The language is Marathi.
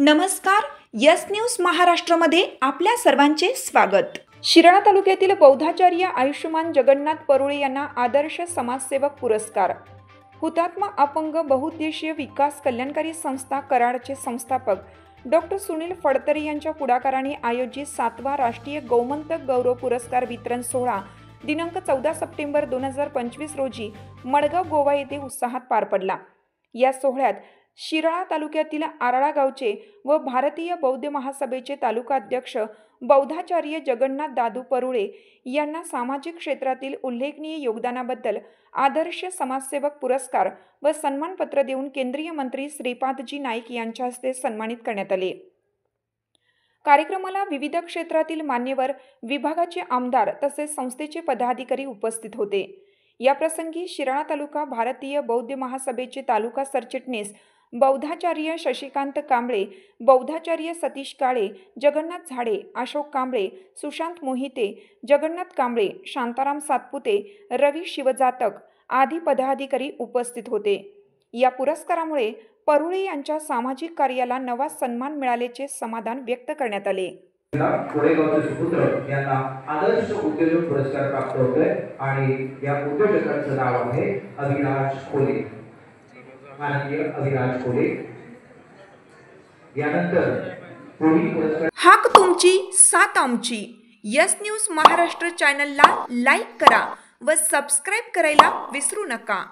नमस्कार, यस न्यूज महाराष्ट्रामध्ये आपल्या सर्वांचे स्वागत। शिराळा तालुक्यातील बौद्धाचार्य आयुष्यमान जगन्नाथ परुळे यांना आदर्श समाजसेवक पुरस्कार। हुतात्मा अपंग बहुउद्देशीय विकास कल्याणकारी संस्था कराडचे संस्थापक डॉक्टर सुनील फडतरे यांच्या पुढाकाराने आयोजित 7वा राष्ट्रीय गौमंतक गौरव पुरस्कार वितरण सोहळा दिनांक 14 सप्टेंबर 2025 रोजी मडगाव गोवा येथे उत्साहात पार पडला। या सोहळ्यात शिराळा तालुक्यातील आराळा गावचे व भारतीय बौद्ध महासभेचे तालुका अध्यक्ष बौद्धाचार्य जगन्नाथ दादू परुळे यांना सामाजिक क्षेत्रातील उल्लेखनीय योगदानाबद्दल आदर्श समाजसेवक पुरस्कार व सन्मानपत्र देऊन केंद्रीय मंत्री श्रीपादजी नाईक यांच्या हस्ते सन्मानित करण्यात आले। कार्यक्रमाला विविध क्षेत्रातील मान्यवर, विभागाचे आमदार तसेच संस्थेचे पदाधिकारी उपस्थित होते। या प्रसंगी शिराळा तालुका भारतीय बौद्ध महासभेचे तालुका सरचिटणीस बौद्धाचार्य शशिकांत कांबळे, बौद्धाचार्य सतीश काळे, जगन्नाथ झाडे, अशोक कांबळे, सुशांत मोहिते, जगन्नाथ कांबळे, शांताराम सातपुते, रवी शिवजातक आदी पदाधिकारी उपस्थित होते। या पुरस्कारामुळे परुळे यांच्या सामाजिक कार्याला नवा सन्मान मिळाल्याचे समाधान व्यक्त करण्यात आले। कोरेगावचे सुपुत्र यांना आदर्श उद्योजक पुरस्कार प्राप्त होतोय आणि या उद्योजकांचं नाव आहे अविनाश कोले। माननीय अविनाश कोले यानंतर पुढील पुरस्कार हाक तुमची साथ आमची। यस न्यूज महाराष्ट्र चॅनलला लाईक करा व सबस्क्राइब करायला विसरू नका।